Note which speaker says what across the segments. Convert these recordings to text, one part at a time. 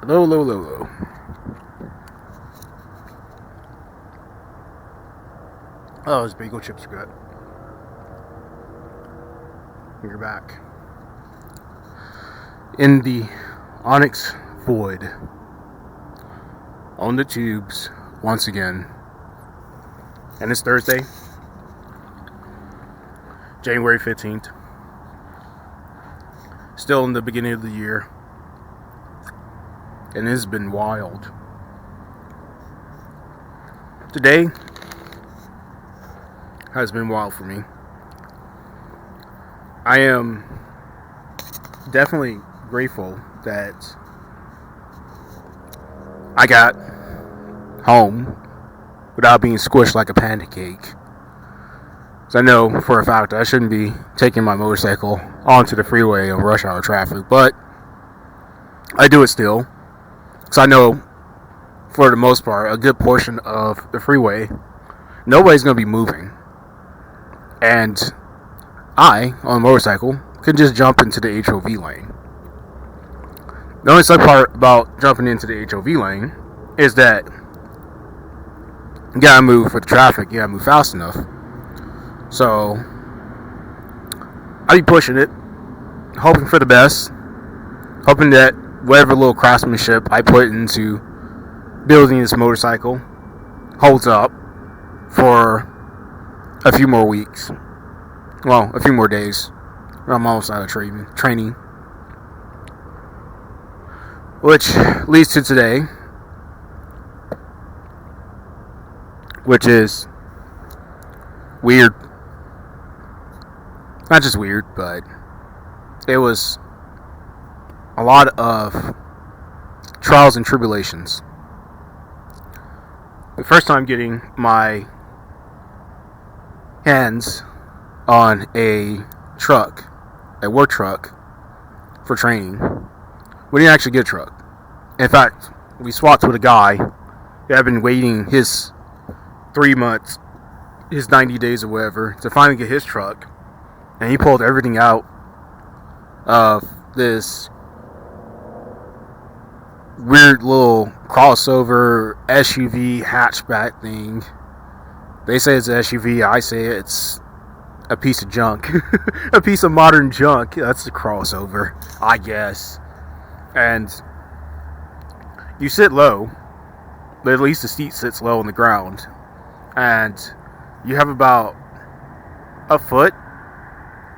Speaker 1: Hello, hello, hello, hello. Oh, those bagel chips are good. We're back in the Onyx Void on the tubes once again. And it's Thursday, January 15th. Still in the beginning of the year. And it's been wild. Today has been wild for me. I am definitely grateful that I got home without being squished like a pancake. Because I know for a fact I shouldn't be taking my motorcycle onto the freeway on rush hour traffic, but I do it still. Because I know, for the most part, a good portion of the freeway, nobody's going to be moving. And I, on a motorcycle, can just jump into the HOV lane. The only sad part about jumping into the HOV lane is that you gotta move with the traffic, you gotta move fast enough. So, I be pushing it, hoping for the best, hoping that whatever little craftsmanship I put into building this motorcycle holds up for a few more weeks. Well, a few more days. I'm almost out of training. Which leads to today, which is weird. Not just weird, but it was a lot of trials and tribulations. The first time getting my hands on a work truck for training. We didn't actually get a truck. In fact, we swapped with a guy who had been waiting his 3 months, his 90 days or whatever, to finally get his truck. And he pulled everything out of this weird little crossover SUV hatchback thing. They say it's an SUV, I say it's a piece of junk. A piece of modern junk. That's the crossover, I guess. And you sit low, but at least the seat sits low on the ground. And you have about a foot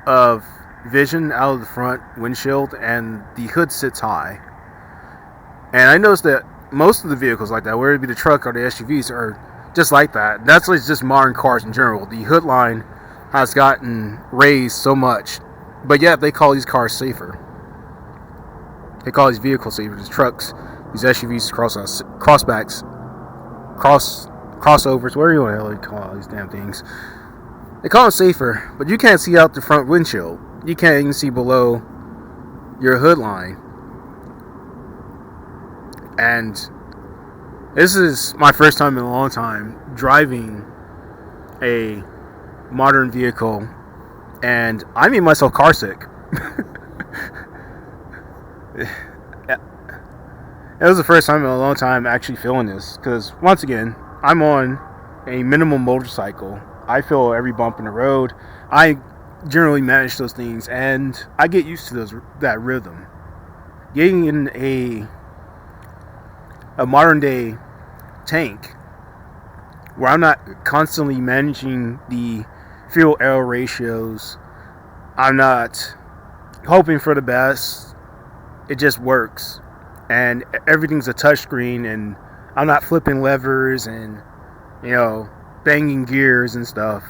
Speaker 1: of vision out of the front windshield, and the hood sits high. And I noticed that most of the vehicles like that, whether it be the truck or the SUVs, are just like that. That's like just modern cars in general. The hood line has gotten raised so much, but yet they call these cars safer. They call these vehicles safer. These trucks, these SUVs, crossovers, whatever you want to call these damn things. They call them safer, but you can't see out the front windshield. You can't even see below your hood line. And this is my first time in a long time driving a modern vehicle, and I made myself car sick. It was the first time in a long time actually feeling this, because once again, I'm on a minimal motorcycle. I feel every bump in the road. I generally manage those things, and I get used to that rhythm. Getting in a modern day tank where I'm not constantly managing the fuel air ratios, I'm not hoping for the best. It just works, and everything's a touchscreen, and I'm not flipping levers and banging gears and stuff.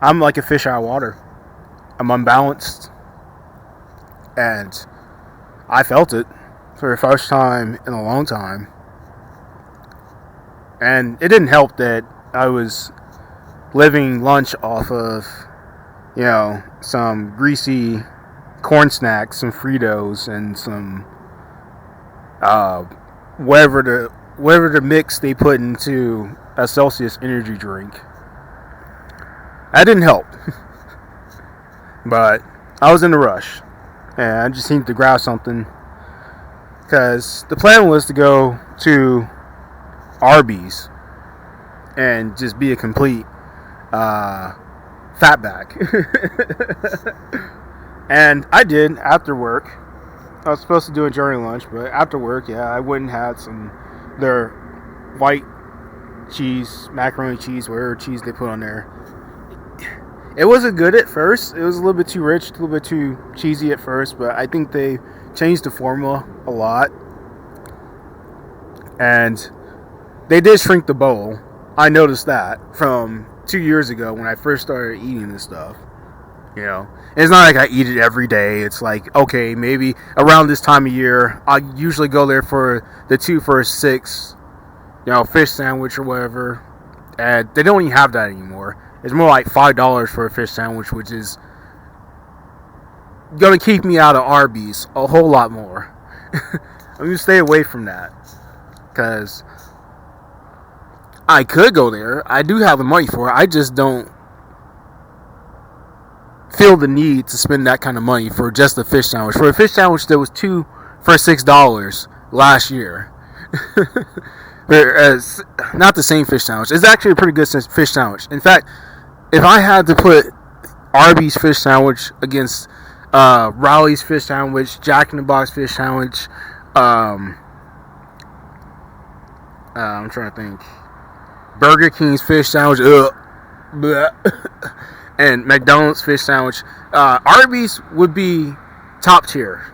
Speaker 1: I'm like a fish out of water. I'm unbalanced, and I felt it for the first time in a long time. And it didn't help that I was living lunch off of some greasy corn snacks, some Fritos, and some whatever the mix they put into a Celsius energy drink. That didn't help. But I was in a rush, and I just needed to grab something because the plan was to go to Arby's and just be a complete fatback. And I did after work. I was supposed to do it during lunch, but after work, yeah, I went and had some their white cheese, macaroni cheese, whatever cheese they put on there. It wasn't good at first. It was a little bit too rich, a little bit too cheesy at first, but I think they changed the formula a lot. And they did shrink the bowl. I noticed that from 2 years ago when I first started eating this stuff. You know, it's not like I eat it every day. It's like, okay, maybe around this time of year, I usually go there for the 2 for $6, fish sandwich or whatever. And they don't even have that anymore. It's more like $5 for a fish sandwich, which is going to keep me out of Arby's a whole lot more. I'm going to stay away from that. Because I could go there. I do have the money for it. I just don't feel the need to spend that kind of money for just a fish sandwich. For a fish sandwich that was 2 for $6 last year. Not the same fish sandwich. It's actually a pretty good fish sandwich. In fact, if I had to put Arby's fish sandwich against Rowley's fish sandwich, Jack in the Box fish sandwich, I'm trying to think, Burger King's fish sandwich, and McDonald's fish sandwich, Arby's would be top tier.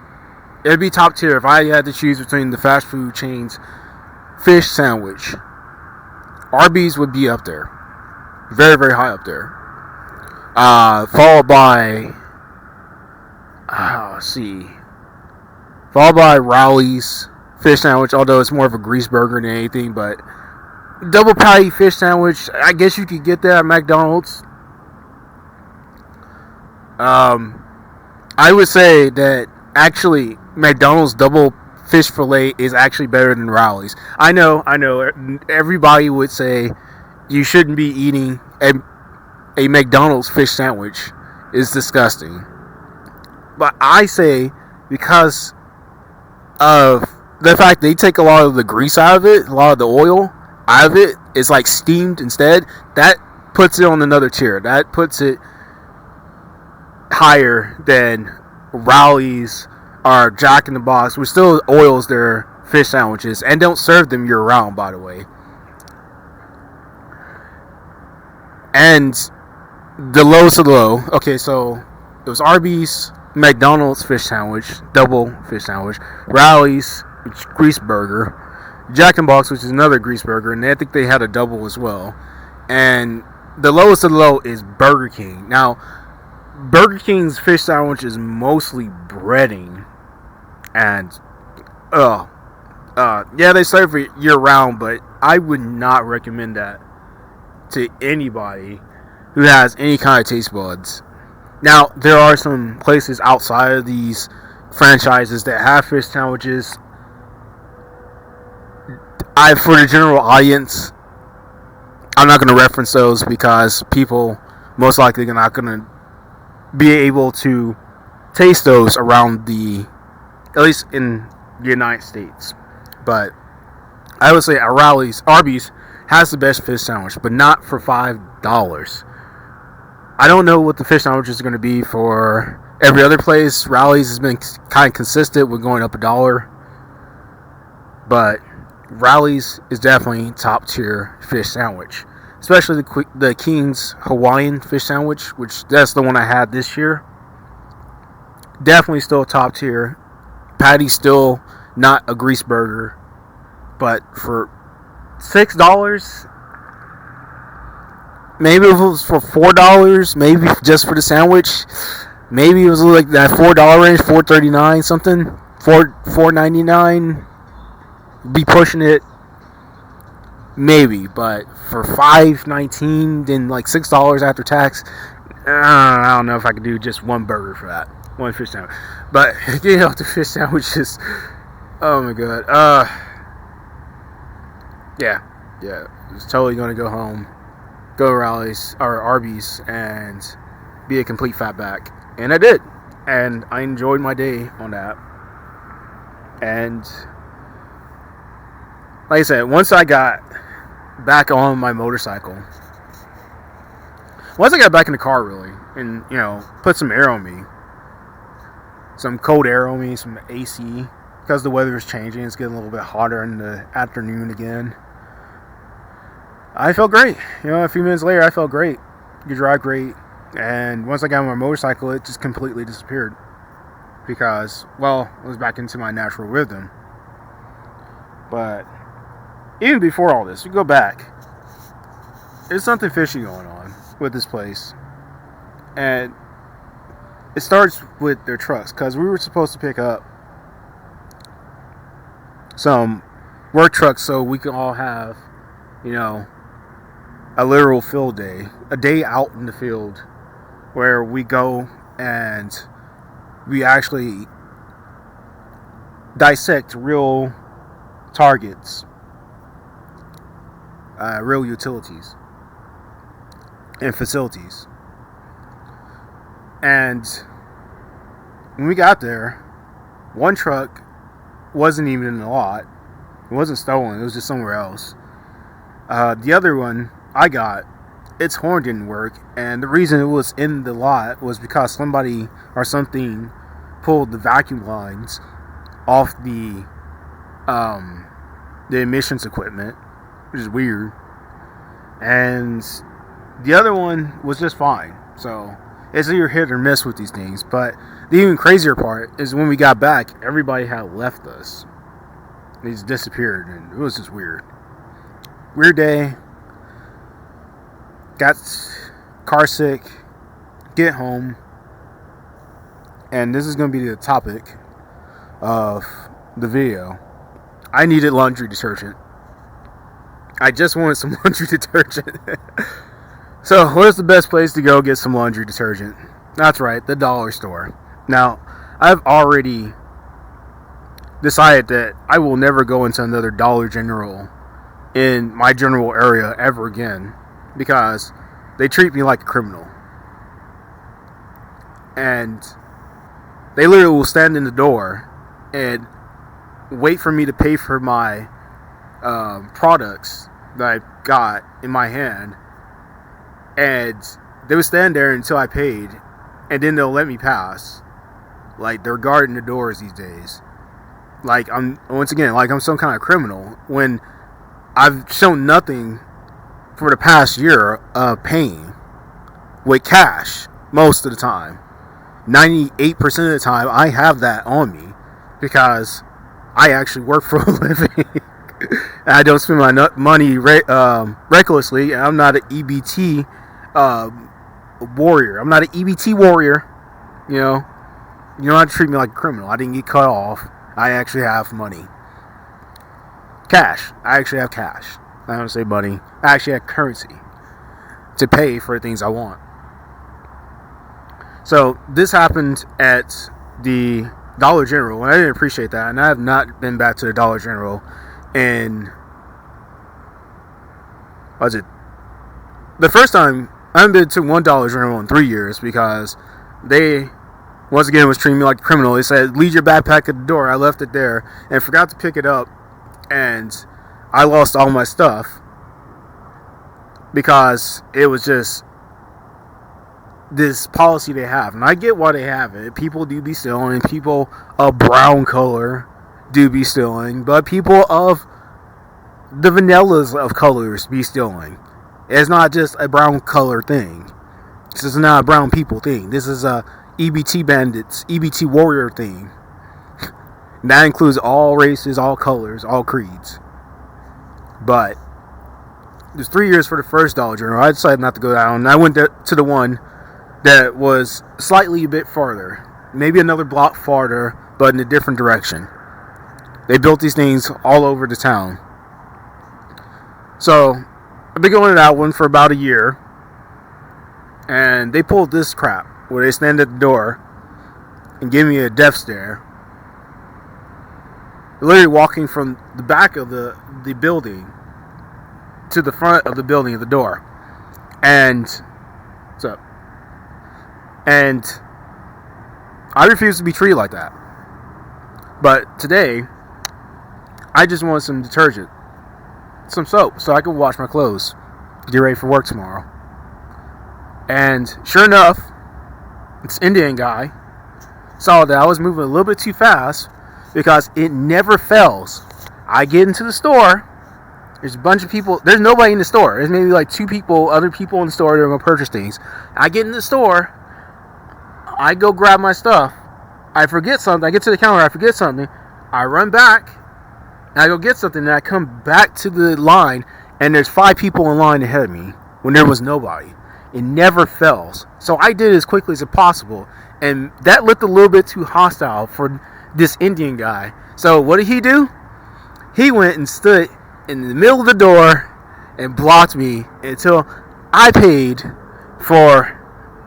Speaker 1: It'd be top tier if I had to choose between the fast food chains fish sandwich. Arby's would be up there. Very, very high up there. Followed by, followed by Rowley's fish sandwich, although it's more of a grease burger than anything, but double patty fish sandwich, I guess you could get that at McDonald's. I would say that actually McDonald's double fish fillet is actually better than Rowley's. I know, everybody would say you shouldn't be eating a McDonald's fish sandwich. It's disgusting. But I say because of the fact they take a lot of the grease out of it, a lot of the oil out of it, it's like steamed instead, that puts it on another tier. That puts it higher than Rowley's or Jack in the Box, which still oils their fish sandwiches and don't serve them year round, by the way. And the lowest of the low. Okay, so it was Arby's, McDonald's fish sandwich, double fish sandwich, Rowley's grease burger, Jack in the Box, which is another grease burger, and I think they had a double as well. And the lowest of the low is Burger King. Now, Burger King's fish sandwich is mostly breading, and yeah, they serve it year round, but I would not recommend that to anybody who has any kind of taste buds. Now, there are some places outside of these franchises that have fish sandwiches. For the general audience, I'm not going to reference those because people most likely are not going to be able to taste those around at least in the United States. But I would say Arby's has the best fish sandwich, but not for $5. I don't know what the fish sandwich is going to be for every other place. Rowley's has been kind of consistent with going up $1, but Rowley's is definitely top tier fish sandwich, especially the King's Hawaiian fish sandwich, which that's the one I had this year. Definitely still top tier. Patty's still not a grease burger, but for $6, maybe if it was for $4, maybe just for the sandwich, maybe it was like that $4 range, $4.39 something, $4.99. Be pushing it, maybe, but for $5.19, then like $6 after tax, I don't know if I could do just one burger for that, one fish sandwich. But the fish sandwiches, oh my god, yeah, it's totally gonna go home, go to Rowley's or Arby's, and be a complete fatback, and I did, and I enjoyed my day on that. And like I said, once I got back on my motorcycle, once I got back in the car, really, and, put some air on me, some cold air on me, some AC, because the weather is changing, it's getting a little bit hotter in the afternoon again. I felt great. A few minutes later, I felt great. You drive great. And once I got on my motorcycle, it just completely disappeared. Because, I was back into my natural rhythm. But even before all this, we go back. There's something fishy going on with this place. And it starts with their trucks. Because we were supposed to pick up some work trucks so we can all have, a literal field day. A day out in the field where we go and we actually dissect real targets, real utilities and facilities. And when we got there, one truck wasn't even in the lot. It wasn't stolen. It was just somewhere else. The other one I got, its horn didn't work, and the reason it was in the lot was because somebody or something pulled the vacuum lines off the emissions equipment, which is weird. And the other one was just fine. So it's either hit or miss with these things. But the even crazier part is when we got back, everybody had left us. They just disappeared, and it was just weird. Weird day. Got car sick. Get home. And this is going to be the topic of the video. I needed laundry detergent. I just wanted some laundry detergent. So, where's the best place to go get some laundry detergent? That's right, the dollar store. Now, I've already decided that I will never go into another Dollar General in my general area ever again, because they treat me like a criminal. And they literally will stand in the door and wait for me to pay for my products that I got in my hand. And they would stand there until I paid, and then they'll let me pass. Like, they're guarding the doors these days. Like, I'm some kind of criminal, when I've shown nothing for the past year of paying with cash most of the time. 98% of the time, I have that on me because I actually work for a living. And I don't spend my money recklessly. And I'm not an EBT warrior. I'm not an EBT warrior. You don't have to treat me like a criminal. I didn't get cut off. I actually have money. Cash. I actually have cash. I don't say money. I actually have currency to pay for the things I want. So this happened at the Dollar General, and I didn't appreciate that. And I have not been back to the Dollar General in, the first time I haven't been to one Dollar General in 3 years, because they once again was treating me like a criminal. They said, leave your backpack at the door. I left it there and forgot to pick it up, and I lost all my stuff because it was just this policy they have. And I get why they have it. People do be stealing, and people of brown color do be stealing, but people of the vanillas of colors be stealing. It's not just a brown color thing. This is not a brown people thing. This is a EBT bandits, EBT warrior thing. And that includes all races, all colors, all creeds. But there's 3 years for the first Dollar General. I decided not to go down. I went to the one that was slightly a bit farther, maybe another block farther, but in a different direction. They built these things all over the town. So I've been going to that one for about a year, and they pulled this crap where they stand at the door and give me a death stare. Literally walking from the back of the building to the front of the building at the door. And what's up? And I refuse to be treated like that. But today, I just wanted some detergent, some soap, so I could wash my clothes, get ready for work tomorrow. And sure enough, this Indian guy saw that I was moving a little bit too fast because it never fails. I get into the store. There's a bunch of people. There's nobody in the store. There's maybe like other people in the store that are going to purchase things. I get in the store. I go grab my stuff. I forget something. I get to the counter. I forget something. I run back. And I go get something. And I come back to the line. And there's 5 people in line ahead of me when there was nobody. It never fails. So I did it as quickly as possible. And that looked a little bit too hostile for this Indian guy. So what did he do? He went and stood in the middle of the door and blocked me until I paid for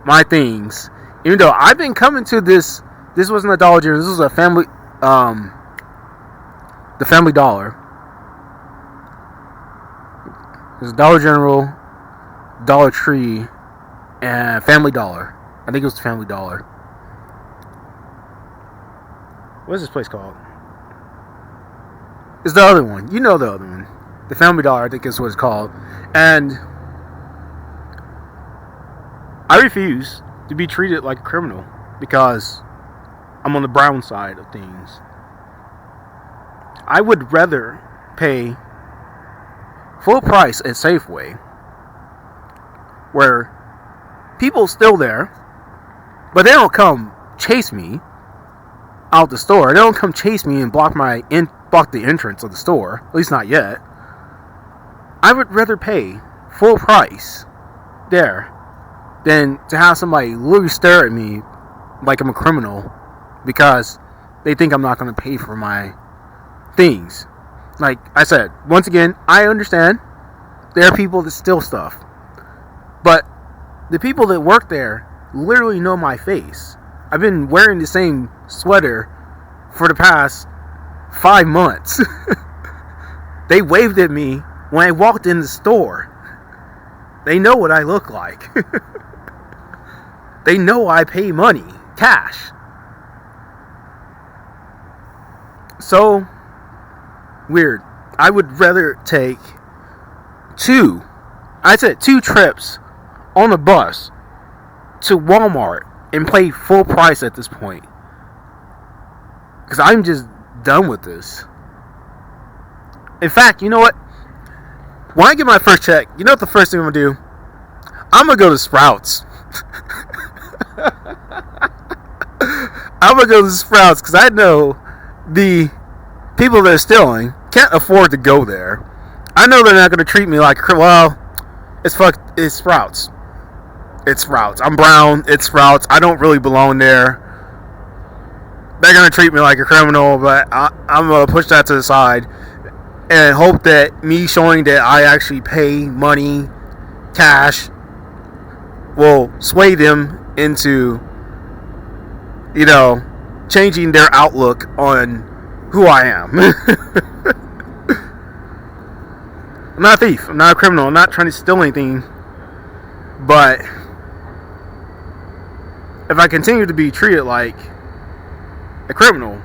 Speaker 1: my things. Even though I've been coming to this wasn't a Dollar General, this was a family, the Family Dollar. There's Dollar General, Dollar Tree, and Family Dollar. I think it was the Family Dollar. What is this place called? It's the other one. You know the other one. The Family Dollar, I think is what it's called. And I refuse to be treated like a criminal because I'm on the brown side of things. I would rather pay full price at Safeway, where people still there, but they don't come chase me out the store. They don't come chase me and block the entrance of the store. At least not yet. I would rather pay full price there than to have somebody literally stare at me like I'm a criminal because they think I'm not going to pay for my things. Like I said, once again, I understand there are people that steal stuff. But the people that work there literally know my face. I've been wearing the same sweater for the past 5 months. They waved at me when I walked in the store. They know what I look like. They know I pay money, cash. So weird. I would rather take 2 trips on a bus to Walmart and pay full price at this point. Because I'm just done with this. In fact, you know what? When I get my first check, you know what the first thing I'm going to do? I'm going to go to Sprouts. I'm going to go to Sprouts because I know the people that are stealing can't afford to go there. I know they're not going to treat me like, well, it's Sprouts. It's Sprouts. I'm brown. It's Sprouts. I don't really belong there. They're going to treat me like a criminal, but I'm going to push that to the side and hope that me showing that I actually pay money, cash, will sway them into, changing their outlook on who I am. I'm not a thief. I'm not a criminal. I'm not trying to steal anything. But if I continue to be treated like a criminal,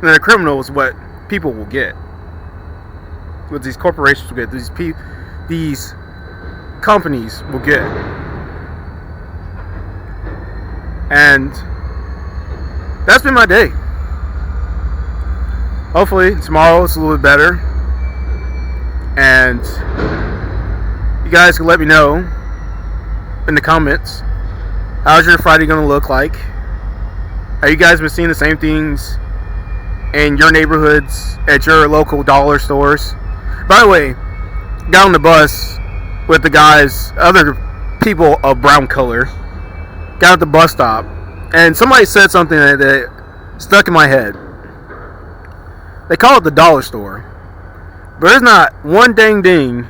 Speaker 1: then a criminal is what people will get. What these corporations will get. These companies will get. And that's been my day. Hopefully tomorrow it's a little bit better. And you guys can let me know in the comments, how's your Friday going to look like? Have you guys been seeing the same things in your neighborhoods, at your local dollar stores? By the way, got on the bus with the guys, other people of brown color, got at the bus stop, and somebody said something that stuck in my head. They call it the dollar store, but there's not one dang thing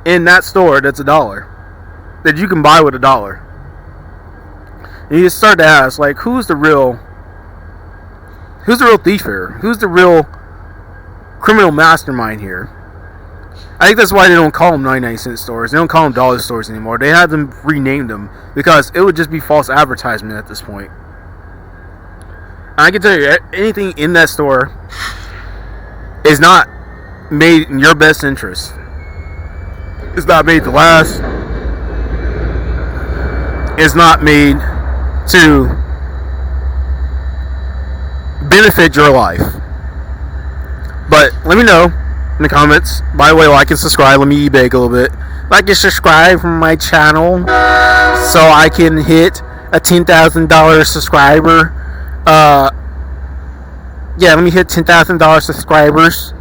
Speaker 1: in that store that's $1 that you can buy with $1. And you just start to ask, like, who's the real thief here? Who's the real criminal mastermind here? I think that's why they don't call them 99-cent stores. They don't call them dollar stores anymore. They have them renamed them because it would just be false advertisement at this point. I can tell you, anything in that store is not made in your best interest. It's not made to last. It's not made to benefit your life. But let me know in the comments. By the way, like and subscribe. Let me beg a little bit. Like and subscribe from my channel so I can hit a $10,000 subscriber. Yeah, let me hit $10,000 subscribers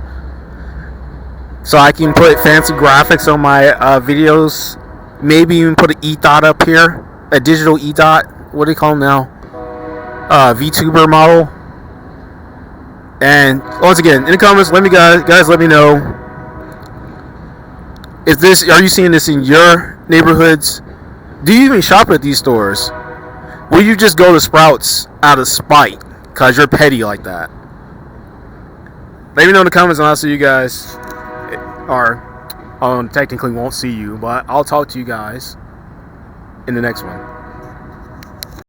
Speaker 1: so I can put fancy graphics on my videos. Maybe even put an e-dot up here, a digital e-dot. What do you call them now? VTuber model. And once again, in the comments, let me guys let me know. Are you seeing this in your neighborhoods? Do you even shop at these stores? Will you just go to Sprouts out of spite because you're petty like that? Let me know in the comments and I'll see you guys. Or, technically won't see you, but I'll talk to you guys in the next one.